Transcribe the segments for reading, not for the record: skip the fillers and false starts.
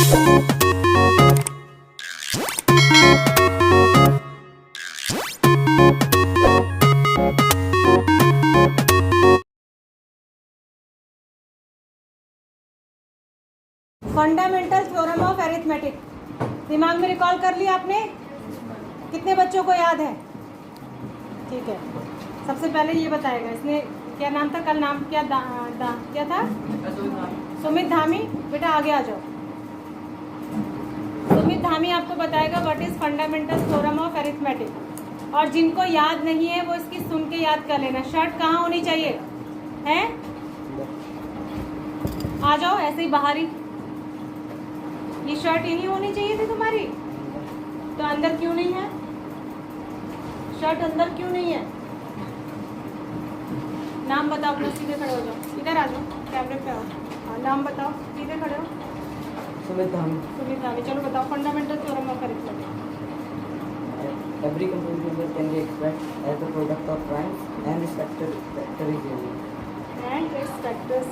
Fundamental theorem of arithmetic दिमाग में recall कर लिया आपने? कितने बच्चों को याद है? ठीक है, सबसे पहले ये बताएगा, इसने क्या नाम था कल, नाम क्या क्या था? सुमित धामी। बेटा आगे आ जाओ। सुमित धामी आपको बताएगा what is fundamental theorem of arithmetic. और जिनको याद नहीं है वो इसकी सुन के याद कर लेना। शर्ट कहाँ होनी चाहिए है? आ जाओ ऐसे ही बाहर ही। ये शर्ट यही होनी चाहिए थी तुम्हारी, तो अंदर क्यों नहीं है? शर्ट अंदर क्यों नहीं है? नाम बताओ अपना, सीधे खड़े हो जाओ, इधर आ जाओ, कैमरे पे आओ। हाँ नाम बताओ, सीधे खड़े हो। सुमित धामी। सुमित धामी। चलो बताओ fundamental theorem of arithmetic. Every composite number can be expressed as the product of primes and its factor is unique. And its factors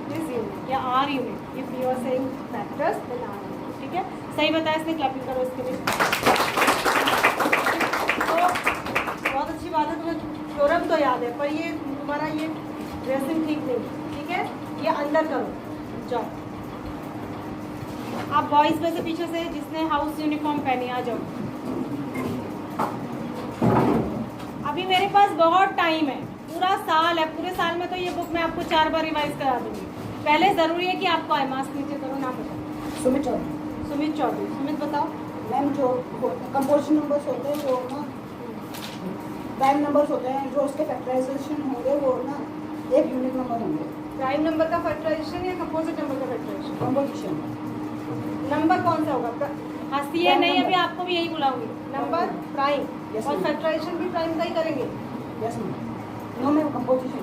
is unique या are unique. If you are saying factors then are unique. ठीक है, सही बताया इसने, clapping करो इसके लिए। तो बहुत अच्छी बात है, तुम्हें थ्योरम तो याद है, पर ये तुम्हारा ये ड्रेसिंग ठीक नहीं। ठीक है, ये अंदर करो जाओ। आप बॉयज में से पीछे से जिसने हाउस यूनिफॉर्म पहनी आ जाओ। अभी मेरे पास बहुत टाइम है, पूरा साल है, पूरे साल में तो ये बुक मैं आपको 4 बार रिवाइज करा दूंगी। पहले जरूरी है कि आपको आए। मास्क नीचे करो, नाम बताओ। सुमित चौधरी। सुमित चौधरी। सुमित बताओ। मैम जो कंपोजिशन नंबर्स होते हैं वो ना प्राइम नंबर्स होते हैं, जो उसके फैक्टराइजेशन होंगे वो ना एक यूनिक नंबर होंगे। प्राइम नंबर का फैक्टराइजेशन या कंपोजिट नंबर का फैक्टराइजेशन? कंपोजिशन नंबर कौन सा होगा? हंसी है नहीं, अभी आपको भी यही बुलाऊंगी। नंबर प्राइम Yes, और ma'am. फैक्टराइजेशन भी प्राइम का ही करेंगे। Yes ma'am. No ma'am, composition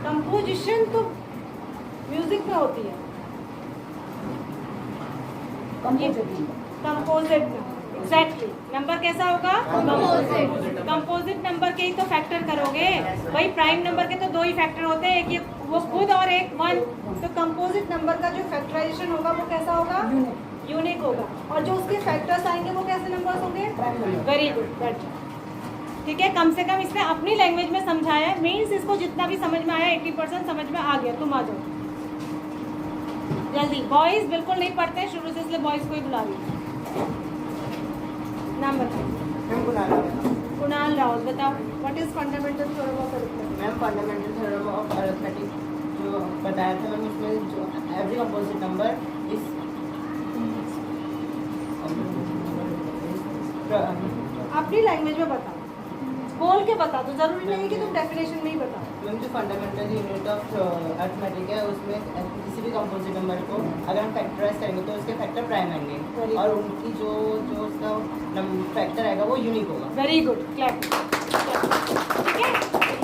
composition तो म्यूजिक में होती है। Composite exactly. नंबर कैसा होगा? कंपोजिट नंबर के ही तो फैक्टर करोगे भाई। प्राइम नंबर के तो 2 ही फैक्टर होते हैं, एक ये वो खुद और एक 1। तो कंपोजिट नंबर का जो फैक्टराइजेशन होगा वो कैसा होगा? यूनिक होगा। और जो उसके फैक्टर्स आएंगे वो कैसे नंबर्स होंगे? Very good. ठीक है, कम से कम इसने अपनी लैंग्वेज में समझाया है। मीन्स इसको जितना भी समझ में आया 80% समझ में आ गया। तुम आ जाओ जल्दी। बॉयज बिल्कुल नहीं पढ़ते शुरू से, इसलिए बॉयज को ही बुला रही। नाम बताओ। कुणाल राउत। बताओ what is fundamental theorem of arithmetic. Ma'am fundamental theorem of arithmetic जो बताया था मैम, उसमें जो एवरी कंपोजिट नंबर इज अपनी लैंग्वेज में बताओ, बोल के बता दो, जरूरी नहीं है कि तुम डेफिनेशन में ही बताओ। मैम जो फंडामेंटल यूनिट ऑफ अरिथमेटिक है उसमें किसी भी कंपोजिट नंबर को अगर हम फैक्टराइज करेंगे तो उसके फैक्टर प्राइम आएंगे और उनकी जो उसका फैक्टर आएगा वो यूनिक होगा। Very good, clap. ठीक है,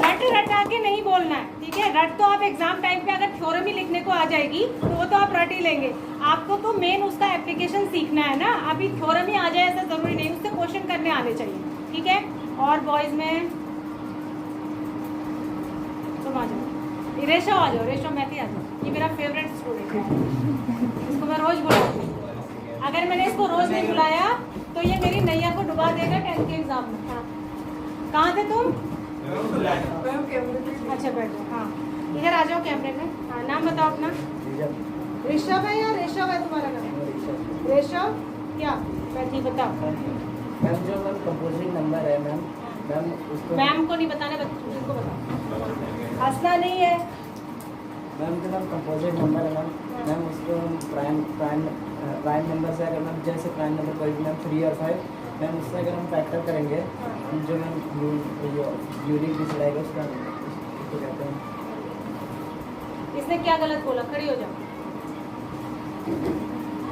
रट रटा के नहीं बोलना है। ठीक है, रट तो आप एग्जाम टाइम पे अगर थ्योरम ही लिखने को आ जाएगी तो वो तो आप रट ही लेंगे। आपको तो मेन उसका एप्लीकेशन सीखना है ना। अभी थ्योरम ही आ जाए ऐसा जरूरी नहीं, उससे क्वेश्चन करने आने चाहिए। ठीक है, और बॉयज में तुम आ जाओ। रेशो आ जाओ, रेशो मैथी आ जाओ। ये मेरा फेवरेट स्टूडेंट है, इसको मैं रोज बुलाती हूँ। अगर मैंने इसको रोज नहीं बुलाया तो ये मेरी नैया को डुबा देगा 10th के एग्जाम में। हाँ, कहाँ थे तुम? अच्छा बैठ जाओ। हाँ इधर आ जाओ कैमरे में। हाँ नाम बताओ अपना। ऋषभ है या रेशव है तुम्हारा नाम? रेशव। क्या बैठी बताओ। मैम जो मैम कंपोजिट नंबर है मैम उसको मैम को नहीं बताना, बच्चों को बताओ। हंसना नहीं है। मैम जो मैम कंपोजिट नंबर है मैम उसको प्राइम नंबर से अगर मैम जैसे प्राइम नंबर कोई भी मैम 3 और 5 मैम उससे अगर हम फैक्टर करेंगे जो मैम यूनिक डिजिट आएगा उसका उसको कहते हैं। इसने क्या गलत बोला? खड़ी हो जाओ,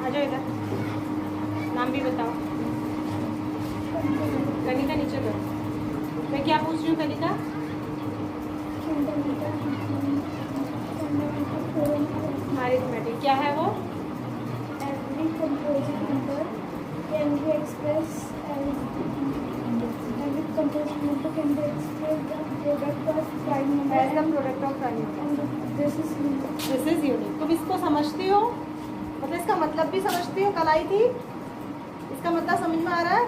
आ जाओ इधर। नाम भी बताओ। कनिका नीचे करो। मैं क्या पूछ रही हूँ कनिका? अरिथमेटिक क्या है वो? Every composite number can be expressed as every composite number can be expressed the product of prime number As the product of prime number. and the This is unique. This is unique. तुम इसको समझती हो, मतलब इसका मतलब भी समझती हो? कल आई थी, इसका मतलब समझ में आ रहा है?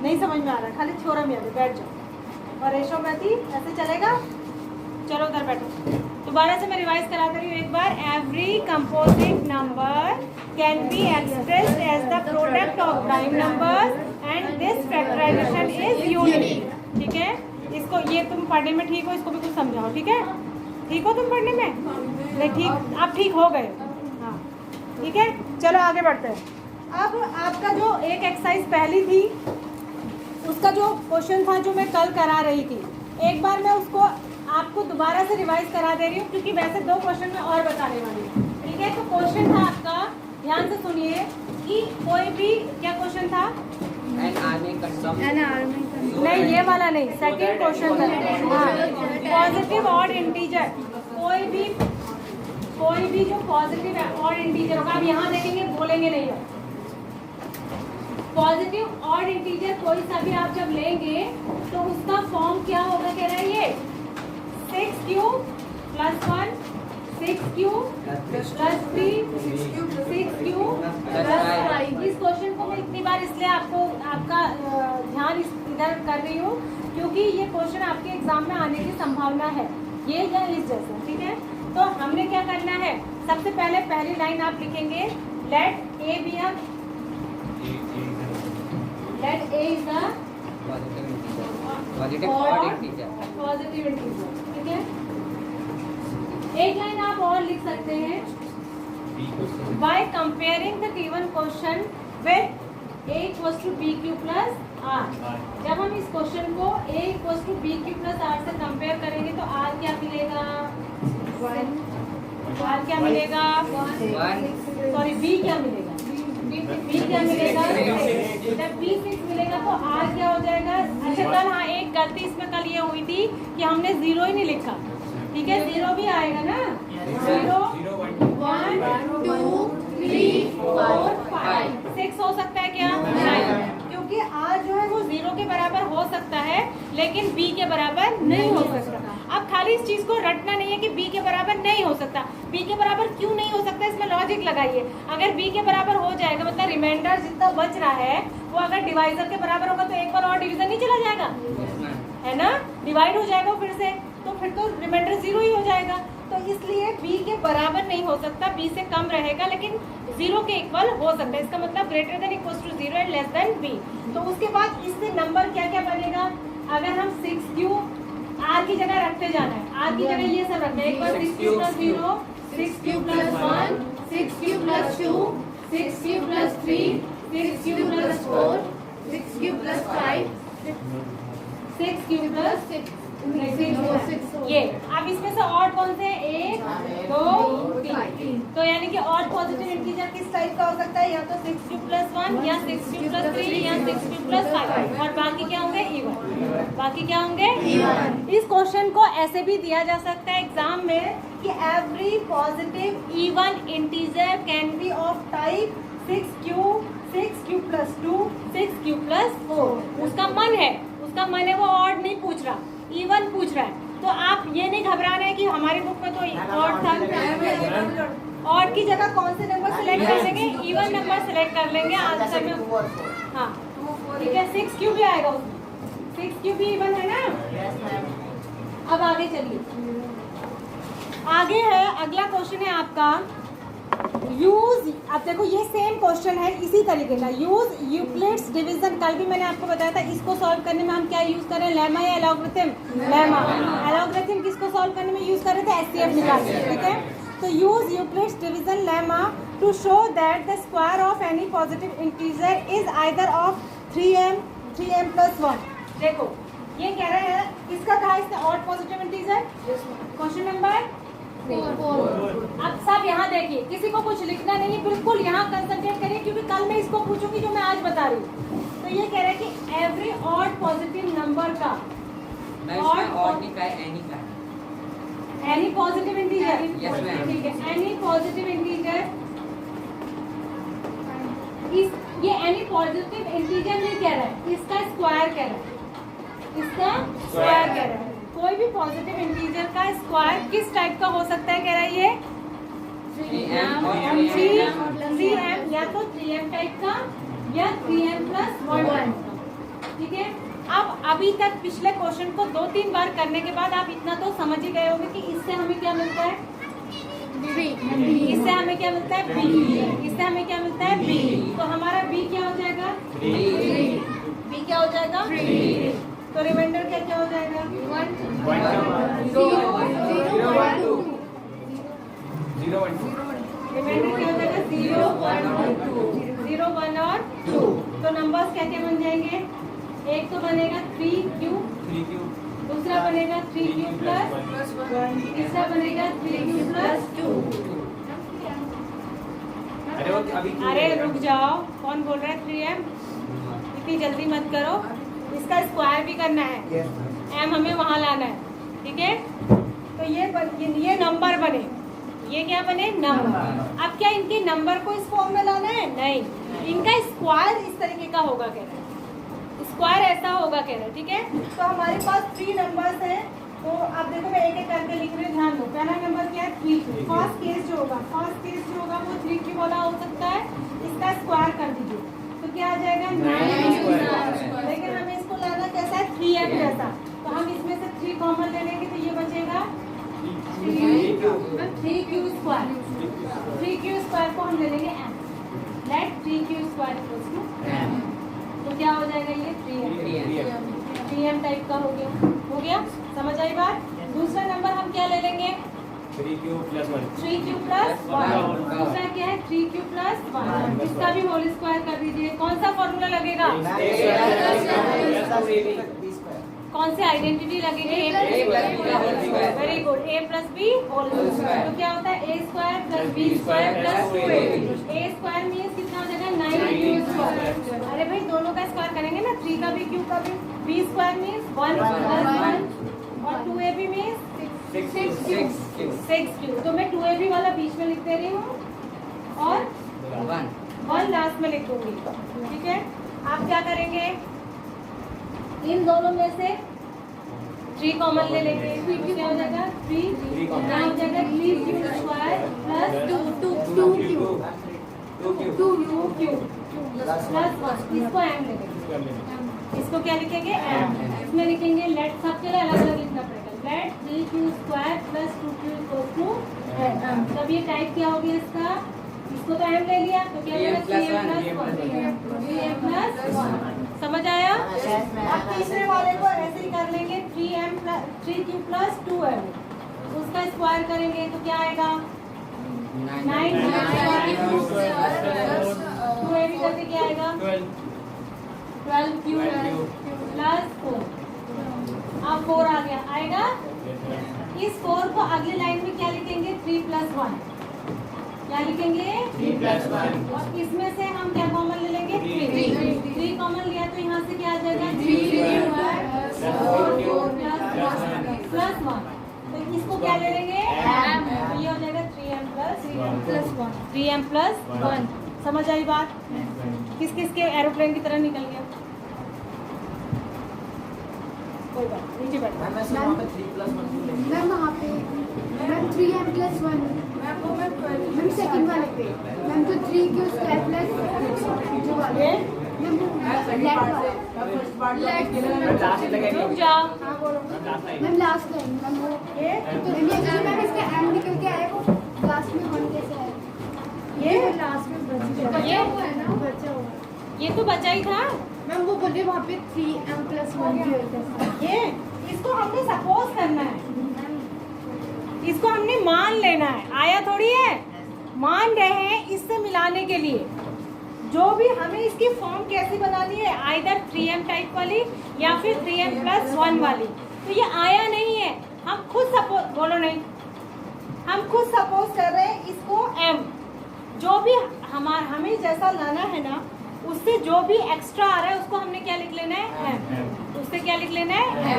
नहीं समझ में आ रहा है, खाली छोरा में आगे बैठ जाओ। और रेशो में थी, ऐसे चलेगा? चलो उधर बैठो। दोबारा से मैं रिवाइज कराती रही हूँ एक बार। Every composite number can be expressed as the product of prime numbers and this factorisation is unique. ठीक है, इसको ये तुम पढ़ने में ठीक हो, इसको भी कुछ समझाओ। ठीक है, ठीक हो तुम पढ़ने में? नहीं ठीक, आप ठीक हो गए। हाँ ठीक है, चलो आगे बढ़ते हैं। अब आपका जो एक एक्सरसाइज पहली थी, उसका जो क्वेश्चन था जो मैं कल करा रही थी, एक बार मैं उसको आपको दोबारा से रिवाइज करा दे रही हूँ, क्योंकि वैसे 2 क्वेश्चन मैं और बताने वाली हूँ। ठीक है, तो क्वेश्चन था आपका, ध्यान से सुनिए कि कोई भी, क्या क्वेश्चन था? नहीं, ये वाला नहीं, सेकंड क्वेश्चन था। हाँ, पॉजिटिव ऑड इंटीजर, कोई भी जो पॉजिटिव ऑड इंटीजर होगा, आप यहाँ देखेंगे, बोलेंगे नहीं है। पॉजिटिव ऑड इंटीजर कोई सा भी आप जब लेंगे तो उसका फॉर्म क्या होगा, कह रहा है ये 6q + 1, 6q + 3, 6q + 5। इस क्वेश्चन को मैं इतनी बार इसलिए आपका ध्यान इधर कर रही हूँ, क्योंकि ये क्वेश्चन आपके एग्जाम में आने की संभावना है, ये या इस जैसा। ठीक है, तो हमने क्या करना है, सबसे पहले पहली लाइन आप लिखेंगे, let a be a Let A is the positive odd integer. Positive integer. ठीक है, एक लाइन आप और लिख सकते हैं, by comparing the given question with A = BQ + R। जब हम इस क्वेश्चन को A = BQ + R से कंपेयर करेंगे तो R क्या मिलेगा? 1। R क्या मिलेगा? 1। सॉरी, B क्या मिलेगा? B क्या मिलेगा? जब B 6 मिलेगा तो R क्या हो जाएगा? अच्छा कल, हाँ एक गलती इसमें कल ये हुई थी कि हमने 0 ही नहीं लिखा। ठीक है, 0 भी आएगा ना? 0 1 2 3 4 5 6 हो सकता है क्या? नहीं, क्योंकि R जो है वो 0 के बराबर हो सकता है, लेकिन B के बराबर नहीं हो सकता। अब खाली इस चीज को रटना नहीं है कि B के बराबर नहीं हो सकता। B के बराबर क्यों नहीं हो सकता, इसमें लॉजिक लगाइए। अगर B के बराबर हो जाएगा, मतलब रिमाइंडर जितना बच रहा है वो अगर डिवाइजर के बराबर होगा तो एक बार और डिवीजन नहीं चला जाएगा, है ना? डिवाइड हो जाएगा फिर से, तो फिर तो रिमाइंडर 0 ही हो जाएगा। तो इसलिए B के बराबर नहीं हो सकता, B से कम रहेगा, लेकिन 0 के इक्वल हो सकता है। इसका मतलब > = 0 एंड < B। तो उसके बाद इससे नंबर क्या क्या बनेगा? अगर हम 6q R की जगह रखते जाना है, R की जगह ये सब रखना है। एक बार 6q + 0, 6q + 1, 6q + 2, 6q + 3, 6q + 4, 6q + 5, 6q + 6। ये अब इसमें से ऑड कौन से? 1 2 3। तो यानी कि ऑड पॉजिटिव इंटीजर किस टाइप का हो सकता है? या तो 6q + 1 या 6q + 3 या 6q + 5, और बाकी क्या होंगे? इवन। बाकी क्या होंगे? इवन। इस क्वेश्चन को ऐसे भी दिया जा सकता है एग्जाम में कि every positive even integer can be of type 6q + 2, 6q + 4। उसका मन है वो ऑड नहीं पूछ रहा, इवन पूछ रहा है। तो आप ये नहीं घबराना है कि हमारी बुक में तो ऑड था। ऑड की जगह कौन से नंबर सेलेक्ट कर लेंगे? इवन नंबर सेलेक्ट कर लेंगे आंसर में। हाँ ठीक है, 6q भी आएगा उसमें, 6q भी इवन है ना? अब आगे चलिए, आगे है अगला क्वेश्चन है आपका यूज। अब देखो ये सेम क्वेश्चन है इसी तरीके का, यूज यूक्लिड्स डिवीजन। कल भी मैंने आपको बताया था, इसको सॉल्व करने में हम क्या यूज करें? लेमा या एलॉगरिथम? लेमा। एलॉगरिथम किसको सॉल्व करने में यूज कर रहे थे? एचसीएफ निकालने। ठीक है, तो use Euclid's division lemma to show that the square of any positive integer is either of 3m + 1। देखो ये कह रहे हैं, किसका कहा इसने? Odd positive integer. Question number 4। अब सब यहाँ देखिए, किसी को कुछ लिखना नहीं है, बिल्कुल यहाँ कंसंट्रेट करिए, क्योंकि कल मैं इसको पूछूंगी जो मैं आज बता रही हूँ। तो ये कह रहे हैं कि एवरी ऑड पॉजिटिव नंबर का एनी पॉजिटिव इंटीजर, ठीक है, एनी पॉजिटिव इंटीजर इस, ये एनी पॉजिटिव इंटीजर नहीं कह रहा है, इसका स्क्वायर कह रहा है, इसका स्क्वायर कह रहा है। कोई भी पॉजिटिव इंटीजर का स्क्वायर किस टाइप का हो सकता है, कह रहा है ये 3m, या तो 3m टाइप का या 3m+1, ठीक है। अब अभी तक पिछले क्वेश्चन को 2-3 बार करने के बाद आप इतना तो समझ ही गए होंगे कि इससे हमें क्या मिलता है, इससे हमें क्या मिलता है b, इससे हमें क्या मिलता है b। तो हमारा b क्या हो जाएगा, b क्या हो जाएगा, तो रिमाइंडर क्या क्या हो जाएगा, 1 0 1 2, रिमाइंडर क्या हो जाएगा 0 1 2, 0 1 और 2। तो नंबर्स क्या क्या बन जाएंगे, एक तो बनेगा 3q, दूसरा बनेगा 3q+1, तीसरा बनेगा 3q+2। अरे रुक जाओ, कौन बोल रहा है 3m, इतनी जल्दी मत करो, इसका स्क्वायर भी करना है, m हमें वहां लाना है, ठीक है। तो ये नंबर बने, ये क्या बने नंबर। अब क्या इनके नंबर को इस फॉर्म में लाना है, नहीं, इनका स्क्वायर इस तरीके का होगा, कह रहा है स्क्वायर ऐसा होगा, कह रहे हैं, ठीक है। तो हमारे पास 3 नंबर्स हैं, तो आप देखो मैं एक एक करके लिख रही हूँ, ध्यान दो। पहला नंबर क्या है 3q, फर्स्ट केस जो होगा वो 3q वाला हो सकता है, इसका स्क्वायर कर दीजिए तो क्या आ जाएगा 9, लेकिन हमें इसको लाना कैसा है 3m जैसा, तो हम इसमें से 3 कॉमन ले लेंगे तो ये बचेगा 3q स्क्वायर को हम ले लेंगे m, let 3q square equals to m, तो क्या हो जाएगा ये 3m टाइप का हो गया, समझ आई बात। दूसरा नंबर हम क्या ले लेंगे 3q+1, दूसरा क्या है 3q+1, इसका भी होल स्क्वायर कर दीजिए। कौन सा फॉर्मूला लगेगा, कौन से आइडेंटिटी लगेगी, very good, a+b whole square, तो क्या होता है a² + b² + 2a, a² means कितना हो जाएगा 9q²। अरे भाई दोनों का स्क्वायर करेंगे ना, 3 का भी q का भी, b² मीन्स 1 + 1 और 2ab मीन्स 6q। तो मैं 2ab वाला बीच में लिख दे रही हूँ और 1 लास्ट में लिख दूंगी, ठीक है। आप क्या करेंगे, इन दोनों में से 3 कॉमन ले लेंगे, तो क्या हो जाएगा 3 हो जाएगा 3q² + 2q +1, इसको m लेंगे, इसको क्या लिखेंगे m, इसमें लिखेंगे लेट, सबके लिए अलग अलग लिखना पड़ेगा, लेट 3q² + 2q = m। तब ये टाइप क्या हो गया इसका, इसको तो m ले लिया तो क्या होगा 3m+1, समझ आया। अब तीसरे वाले को ऐसे ही कर लेंगे 3q+2m, उसका स्क्वायर करेंगे तो क्या आएगा 9 2ab करके क्या आएगा 12q +4, अब 4 आ गया आएगा। इस 4 को अगली लाइन में क्या लिखेंगे 3+1, क्या लिखेंगे 3+1, और इसमें से हम क्या कॉमन ले लेंगे 3 कॉमन लिया तो यहाँ से क्या आ जाएगा 3q +1, तो इसको क्या ले लेंगे m, तो ये हो जाएगा 3m+1। समझ आई बात, किस किस के एरोप्लेन की तरह निकल गया, कोई बात नीचे बैठ मैम वहाँ पे मैम 3m+1 मैम सेकंड वाले पे मैम, तो 3q² + जो वाले मैम रुक जाओ, मैम लास्ट लाइन मैम वो ये तो मैम इसका m निकल के आया, वो लास्ट में 1 कैसे आया, ये लास्ट में बचा हुआ है ना, बचा हुआ ये तो बचा ही था मैम, वो बोलिए वहाँ पे 3m+1 भी होता है, ये, इसको हमने सपोज करना है, इसको हमने मान लेना है, आया थोड़ी है, मान रहे हैं इससे मिलाने के लिए। जो भी हमें इसकी फॉर्म कैसी बनानी है, आइदर 3m टाइप वाली या फिर 3m+1 वाली, तो ये आया नहीं है, हम खुद सपोज, बोलो नहीं, हम खुद सपोज कर रहे हैं इसको m, जो भी हमें जैसा लाना है ना, उससे जो भी एक्स्ट्रा आ रहा है उसको हमने क्या लिख लेना है m, उससे क्या लिख लेना है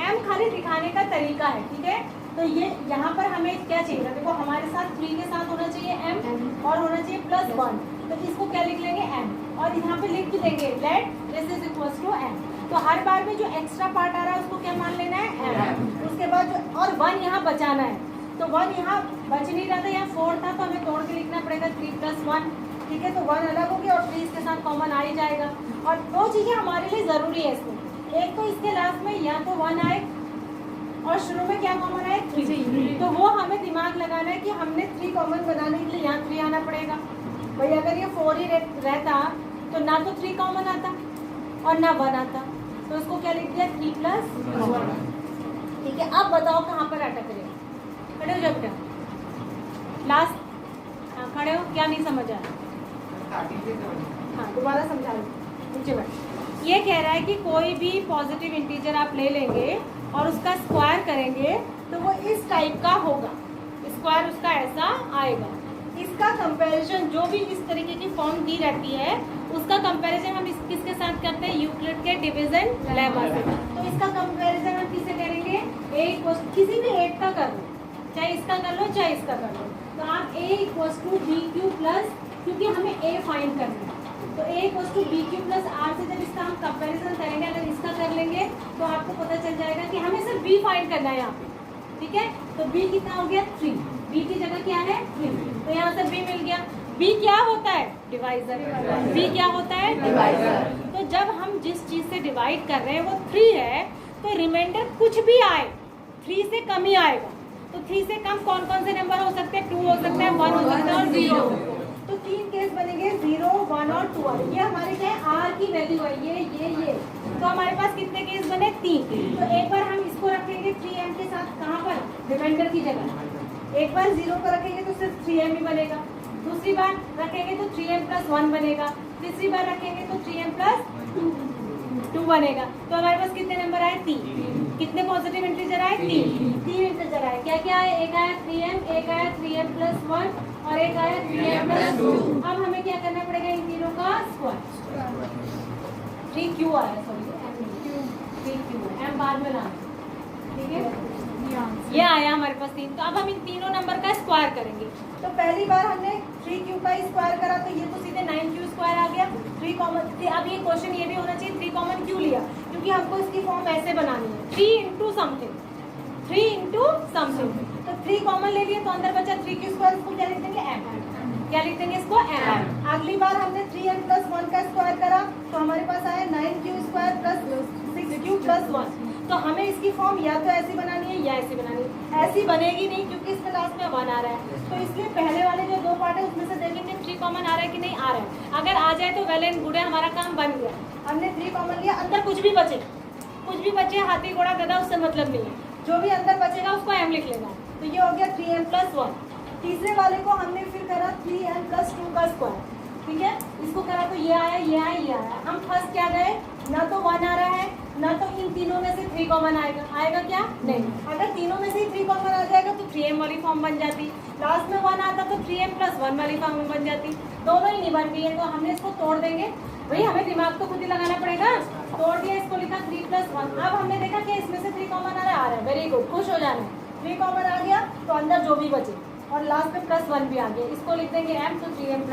m खाली दिखाने का तरीका है, ठीक है। तो ये यहाँ पर हमें क्या चाहिए, देखो हमारे साथ 3 के साथ होना चाहिए m और होना चाहिए +1, तो इसको क्या लिख लेंगे m, और यहाँ पे लिख भी देंगे let this is equals to m। तो हर बार में जो एक्स्ट्रा पार्ट आ रहा है उसको क्या मान लेना है m। उसके बाद जो और 1 यहाँ बचाना है, तो 1 यहाँ बच नहीं रहा था, यहाँ 4 था तो हमें तोड़ के लिखना पड़ेगा 3 + 1, ठीक है। तो 1 अलग हो गया और 3 इसके साथ कॉमन आ ही जाएगा। और 2 चीज़ें हमारे लिए ज़रूरी है इसमें, एक तो इसके लास्ट में या तो 1 आए और शुरू में क्या कॉमन आए 3, तो वो हमें दिमाग लगाना है कि हमने 3 कॉमन बनाने के लिए यहाँ 3 आना पड़ेगा। भाई अगर ये 4 ही रहता तो ना तो 3 कॉमन आता और ना 1 आता, तो इसको क्या लिख दिया 3 + 1, ठीक है। अब बताओ कहाँ पर अटक रहे हो, खड़े हो जाओ बेटा, लास्ट, हाँ खड़े हो, क्या नहीं समझ आया, हाँ दोबारा समझा लो, नीचे बैठ। ये कह रहा है कि कोई भी पॉजिटिव इंटीजर आप ले लेंगे और उसका स्क्वायर करेंगे तो वो इस टाइप का होगा, स्क्वायर उसका ऐसा आएगा। इसका कंपैरिजन जो भी इस तरीके की फॉर्म दी रहती है उसका कंपैरिजन हम किसके साथ करते हैं, यूक्लिड के डिवीजन लेमा से। तो इसका कंपैरिजन हम किससे करेंगे, किसी भी 8 का कर लो, चाहे इसका कर लो चाहे इसका कर लो। तो आप a = bq प्लस, क्योंकि हमें a फाइंड करना है, तो a = bq प्लस r से जब इसका हम कंपैरिजन करेंगे, अगर इसका कर लेंगे तो आपको पता चल जाएगा कि हमें सिर्फ b फाइंड करना है यहाँ पे, ठीक है। तो b कितना हो गया 3, b की जगह क्या है 3, तो यहाँ से b मिल गया। b क्या होता है, डिवाइजर। b क्या होता है, डिवाइजर। तो जब हम जिस चीज से डिवाइड कर रहे हैं वो 3 है, तो रिमाइंडर कुछ भी आए 3 से कम ही आएगा। तो 3 से कम कौन कौन से नंबर हो सकते हैं, 2 हो सकता है, 1 हो सकता है और 0 हो सकता है। तो 3 केस बनेंगे 0, 1 और 2 वाले। ये हमारे क्या है, r की वैल्यू है, ये। तो हमारे पास कितने केस बने 3। तो एक बार हम इसको रखेंगे 3m के साथ, कहाँ पर, रिमाइंडर की जगह। एक बार 0 को रखेंगे तो सिर्फ 3m ही बनेगा, दूसरी बार रखेंगे तो 3m + 1 बनेगा, तीसरी बार रखेंगे तो 3m + 2 बनेगा। तो हमारे पास कितने नंबर आए 3। कितने पॉजिटिव इंटीजर आए 3 इंटीजर आए। क्या क्या आए, एक आया 3m, एक आया 3m + 1 और एक आया 3m + 2। अब हमें क्या करना पड़ेगा, इन तीनों का स्क्वायर। 3q आया, सॉरी 3q, m बाद में लाना, ठीक है। ये आया हमारे पास 3। तो अब हम इन तीनों नंबर का स्क्वायर करेंगे। तो पहली बार हमने 3q का स्क्वायर करा तो ये तो सीधे 9q² आ गया। 3 कॉमन, अब ये क्वेश्चन ये भी होना चाहिए 3 कॉमन क्यों लिया, क्योंकि हमको इसकी फॉर्म ऐसे बनानी है 3 × समथिंग, 3 × समथिंग। तो 3 कॉमन ले लिए तो अंदर बचा 3q², इसको क्या लिख देंगे m, क्या लिख देंगे इसको m। अगली बार हमने 3m + 1 का स्क्वायर करा तो हमारे पास आया 9q² + 6q + 1। तो हमें इसकी फॉर्म या तो ऐसी बनानी है या ऐसी बनानी है। ऐसी बनेगी नहीं क्योंकि इसमें लास्ट में 1 आ रहा है, तो इसलिए पहले वाले जो 2 पार्ट है उसमें से देखेंगे 3 कॉमन आ रहा है कि नहीं आ रहा है। अगर आ जाए तो वेल एंड गुड है, हमारा काम बन गया। हमने 3 कॉमन लिया, अंदर कुछ भी बचे हाथी घोड़ा गधा उससे मतलब नहीं है, जो भी अंदर बचेगा उसको m लिख लेना है। तो ये हो गया 3m + 1। तीसरे वाले को हमने फिर करा 3m + 2 का स्क्वायर, ठीक है। इसको करा तो ये आया। हम फर्स्ट क्या गए, ना तो 1 आ रहा है ना तो इन तीनों में से 3 कॉमन आएगा क्या, नहीं। अगर तीनों में से 3 कॉमन आ जाएगा तो 3m वाली फॉर्म बन जाती, लास्ट में 1 आता तो 3m + 1 वाली फॉर्म बन जाती। दोनों ही नहीं बन रही है तो हमने इसको तोड़ देंगे। भाई हमें दिमाग तो खुद ही लगाना पड़ेगा। तोड़ दिया, इसको लिखा 3 + 1। अब हमने देखा कि इसमें से 3 कॉमन आ रहा है, वेरी गुड, खुश हो जाना। 3 कॉमन आ गया तो अंदर जो भी बचे और लास्ट में +1 भी आ गया, इसको लिख देंगे m, तो 3m +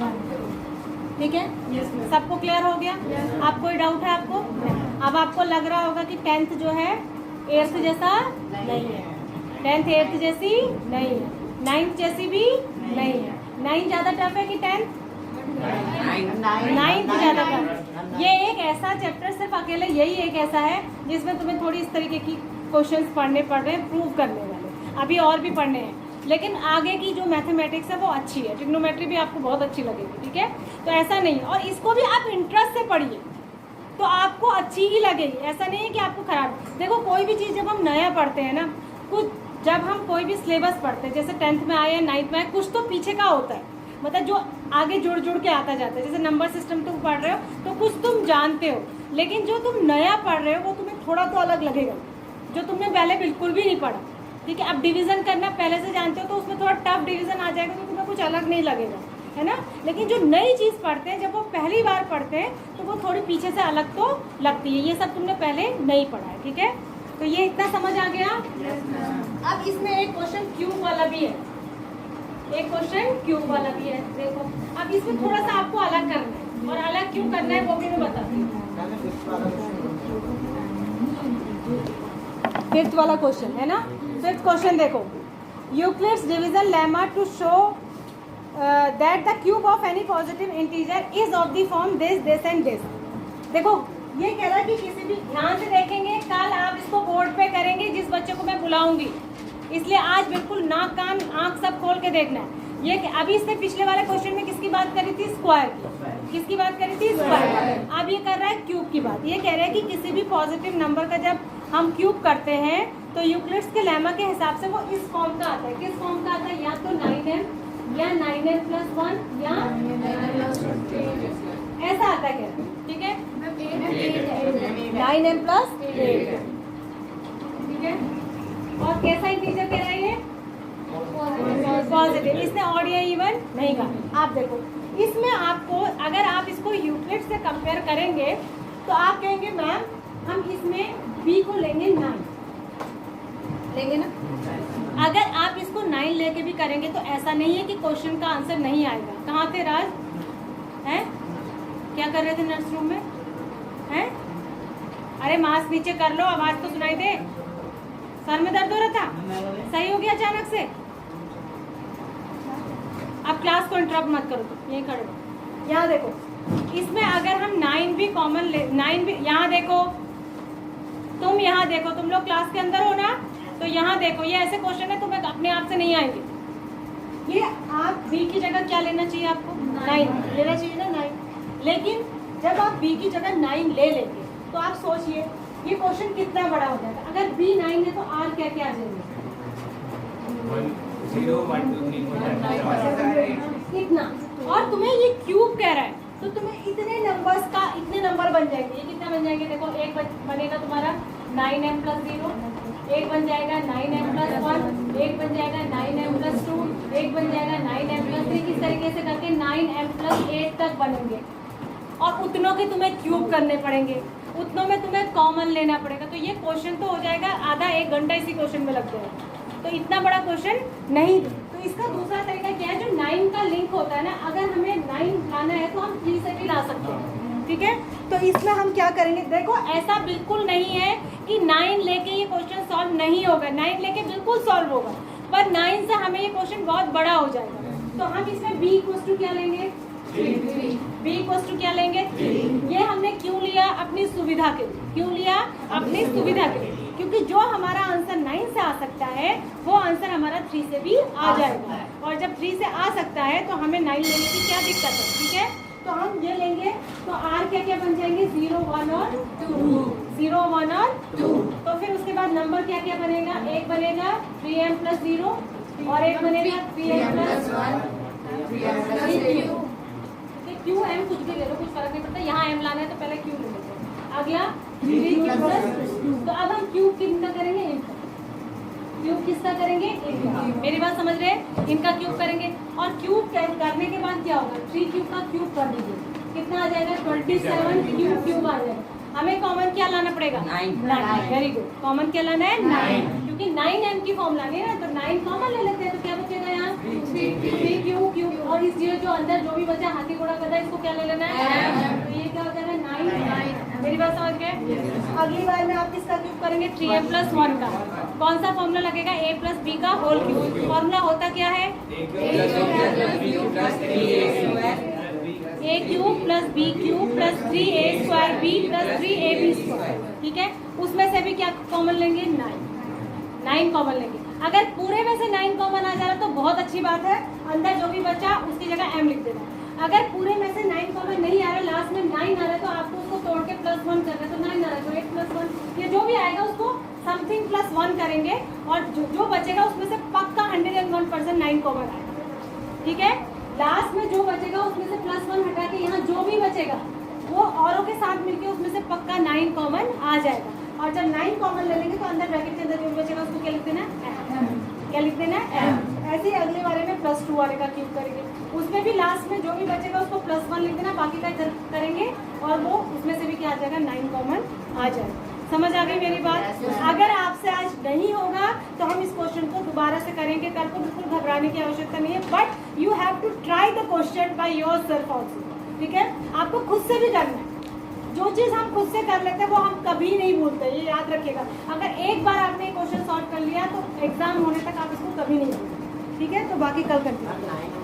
1, ठीक है। सबको क्लियर हो गया? आप कोई डाउट है आपको? अब आपको लग रहा होगा कि 10th जो है 8th जैसा नहीं है, 10th 8th जैसी नहीं है, 9th जैसी भी नहीं है। 9th ज़्यादा टफ है कि 10th? 9th ज़्यादा टफ। ये एक ऐसा चैप्टर सिर्फ अकेले यही एक ऐसा है जिसमें तुम्हें थोड़ी इस तरीके की क्वेश्चंस पढ़ने पड़ रहे हैं, प्रूव करने वाले। अभी और भी पढ़ने हैं, लेकिन आगे की जो मैथमेटिक्स है वो अच्छी है, ट्रिग्नोमेट्री भी आपको बहुत अच्छी लगेगी, ठीक है। तो ऐसा नहीं, और इसको भी आप इंटरेस्ट से पढ़िए तो आपको अच्छी ही लगेगी, ऐसा नहीं है कि आपको खराब। देखो कोई भी चीज़ जब हम नया पढ़ते हैं ना, कुछ जब हम कोई भी सिलेबस पढ़ते हैं, जैसे 10th में आए या 9th में आए, कुछ तो पीछे का होता है, मतलब जो आगे जुड़ के आता जाता है। जैसे नंबर सिस्टम तुम पढ़ रहे हो तो कुछ तुम जानते हो, लेकिन जो तुम नया पढ़ रहे हो वो तुम्हें थोड़ा तो अलग लगेगा, जो तुमने पहले बिल्कुल भी नहीं पढ़ा, ठीक है। अब डिवीज़न करना पहले से जानते हो तो उसमें थोड़ा टफ डिवीज़न आ जाएगा तो तुम्हें कुछ अलग नहीं लगेगा, है ना। लेकिन जो नई चीज़ पढ़ते हैं, जब वो पहली बार पढ़ते हैं तो वो थोड़ी पीछे से अलग तो लगती है। ये सब तुमने पहले नहीं पढ़ा है, ठीक है। तो ये इतना समझ आ गया। अब इसमें एक क्वेश्चन क्यूब वाला भी है, एक क्वेश्चन क्यूब वाला भी है। देखो अब इसमें थोड़ा सा आपको अलग करना है। और अलग क्यों करना है वो भी मैं बताती हूँ। फिफ्थ वाला क्वेश्चन है ना। फिफ्थ क्वेश्चन देखो, Euclid's division lemma to show that the cube of any positive integer is of the form this this and this. देखो ये कह रहा है कि किसी भी, ध्यान से देखेंगे, कल आप इसको बोर्ड पे करेंगे जिस बच्चे को मैं बुलाऊंगी, इसलिए आज बिल्कुल नाक कान आंख सब खोल के देखना है। ये अभी इसने पिछले वाले क्वेश्चन में किसकी बात करी थी? स्क्वायर की। किसकी बात करी थी? स्क्वायर। अब ये कर रहा है क्यूब की बात। ये कह रहा है कि किसी भी पॉजिटिव नंबर का जब हम क्यूब करते हैं तो यूक्लिड्स के लेमा के हिसाब से वो इस फॉर्म का आता है। किस फॉर्म का आता है? या तो 9m या 9m+1 या ऐसा आता है। क्या ठीक है? 9m+8। ठीक है। और कैसा इंटीजर कह रहा है ये? पॉजिटिव। इसने ऑड या इवन नहीं कहा। आप देखो इसमें आपको, अगर आप इसको यूक्लिड से कंपेयर करेंगे तो आप कहेंगे मैम हम इसमें b को लेंगे 9, लेंगे ना। अगर आप इसको 9 लेके भी करेंगे तो ऐसा नहीं है कि क्वेश्चन का आंसर नहीं आएगा। कहाँ थे राज? हैं? क्या कर रहे थे नर्स रूम में? हैं? अरे मास्क नीचे कर लो, आवाज तो सुनाई दे। सर में दर्द हो रहा था? सही हो गया अचानक से? अब क्लास को इंटरप्ट मत करो, तो यहीं खड़े हो। यहाँ देखो, इसमें अगर हम 9 भी कॉमन ले, 9 भी, यहाँ देखो, तुम यहाँ देखो, तुम लोग क्लास के अंदर हो ना, तो यहाँ देखो, ये ऐसे क्वेश्चन है तुम्हें अपने आप से नहीं आएंगे। ये आप b की जगह क्या लेना चाहिए? आपको 9 लेना चाहिए ना, 9। लेकिन जब आप b की जगह 9 ले लेंगे तो आप सोचिए ये क्वेश्चन कितना बड़ा हो जाएगा। अगर b 9 है तो r क्या क्या आ जाएंगे? 0 1 2 3 4 इतना। और तुम्हें ये क्यूब कह रहा है तो तुम्हें इतने नंबर्स का, इतने नंबर बन जाएंगे। ये कितना बन जाएंगे? देखो, एक बनेगा तुम्हारा 9m+0, एक बन जाएगा 9m+1, एक बन जाएगा 9m+2, एक बन जाएगा 9m+3। इस तरीके से करके 9m+8 तक बनेंगे। और उतनों के तुम्हें क्यूब करने पड़ेंगे, उतनों में तुम्हें कॉमन लेना पड़ेगा। तो ये क्वेश्चन तो हो जाएगा आधा 1 घंटा इसी क्वेश्चन में लग जाएगा। तो इतना बड़ा क्वेश्चन नहीं। तो इसका दूसरा तरीका क्या है? जो 9 का लिंक होता है ना, अगर हमें 9 लाना है तो हम 3 से भी ला सकते हैं। ठीक है। तो इसमें हम क्या करेंगे? देखो ऐसा बिल्कुल नहीं है कि 9 लेके ये क्वेश्चन सॉल्व नहीं होगा। 9 लेके बिल्कुल सॉल्व होगा, पर 9 से हमें ये क्वेश्चन बहुत बड़ा हो जाएगा। तो हम इसमें b = क्या लेंगे? b = क्या लेंगे? ये हमने क्यों लिया? अपनी सुविधा के लिए। क्यों लिया? अपनी सुविधा के लिए, क्योंकि जो हमारा आंसर 9 से आ सकता है वो आंसर हमारा 3 से भी आ जाएगा। और जब 3 से आ सकता है तो हमें 9 लेने की क्या दिक्कत है? ठीक है। तो हम ये लेंगे तो r क्या क्या बन जाएंगे? 0 1 और 2। 0 1 और 2। तो फिर उसके बाद नंबर क्या क्या बनेगा? एक बनेगा 3m+0 और एक बनेगा 3m+1। क्यू एम कुछ भी ले लो, कुछ फर्क नहीं पड़ता। यहाँ m लाना है तो पहले क्यू ले लेते हैं। अगला 3q+2। तो अब हम क्यूब कितना करेंगे? इनका क्यूब किसका करेंगे? इनका। मेरी बात समझ रहे हैं? इनका क्यूब करेंगे। और क्यूब करने के बाद क्या होगा? 3 क्यूब का क्यूब कर दीजिए, कितना आ जाएगा? 27 क्यूब आ जाएगा। हमें कॉमन क्या लाना पड़ेगा? 9। Very good. कॉमन क्या लाना है? 9, क्योंकि 9m की फॉर्म लानी है ना, तो 9 कॉमन ले लेते हैं। तो क्या बचेगा यहाँ? 3 क्यूब। और इस जो अंदर जो भी बचा हाथी घोड़ा गधा, इसको क्या ले लेना है? तो ये क्या हो जाएगा? 9। मेरी बात समझ गए? अगली बार में आप किसका क्यूब करेंगे? 3m+1 का। कौन सा फॉर्मूला लगेगा? a+b का होल क्यूब। फॉर्मूला होता क्या है? a cube plus b cube plus 3a²b plus 3ab²। ठीक है। उसमें से भी क्या कॉमन लेंगे? 9 कॉमन लेंगे। अगर पूरे में से 9 कॉमन आ जा रहा तो बहुत अच्छी बात है, अंदर जो भी बचा उसकी जगह m लिख देना। अगर पूरे में से 9 कॉमन नहीं आ रहा, लास्ट में 9 आ रहा है, तो आपको उसको तोड़ के +1 करना है। तो 9 आ रहा है तो 8+1, ये जो भी आएगा उसको समथिंग +1 करेंगे और जो बचेगा उसमें से पक्का 101% 9 कॉमन आएगा। ठीक है। लास्ट में जो बचेगा उसमें से +1 हटा के यहाँ जो भी बचेगा वो औरों के साथ मिलके उसमें से पक्का 9 कॉमन आ जाएगा। और जब 9 कॉमन ले लेंगे तो अंदर ब्रैकेट के अंदर जो भी बचेगा उसको क्या लिख देना है? क्या लिख देना है? ऐसे ही अगले वाले में +2 वाले का क्यूब करेंगे, उसमें भी लास्ट में जो भी बचेगा उसको +1 लिख देना, बाकी का इधर करेंगे और वो उसमें से भी क्या आ जाएगा? 9 कॉमन आ जाएगा। समझ आ गई मेरी बात? अगर आपसे आज नहीं होगा तो हम इस क्वेश्चन को दोबारा से करेंगे कल को। बिल्कुल घबराने की आवश्यकता नहीं है, but you have to try the question by yourself also. ठीक है, आपको खुद से भी करना है। जो चीज़ हम खुद से कर लेते हैं वो हम कभी नहीं भूलते, ये याद रखिएगा। अगर एक बार आपने क्वेश्चन सॉल्व कर लिया तो एग्जाम होने तक आप इसको कभी नहीं भूलते। ठीक है, तो बाकी कल करते हैं।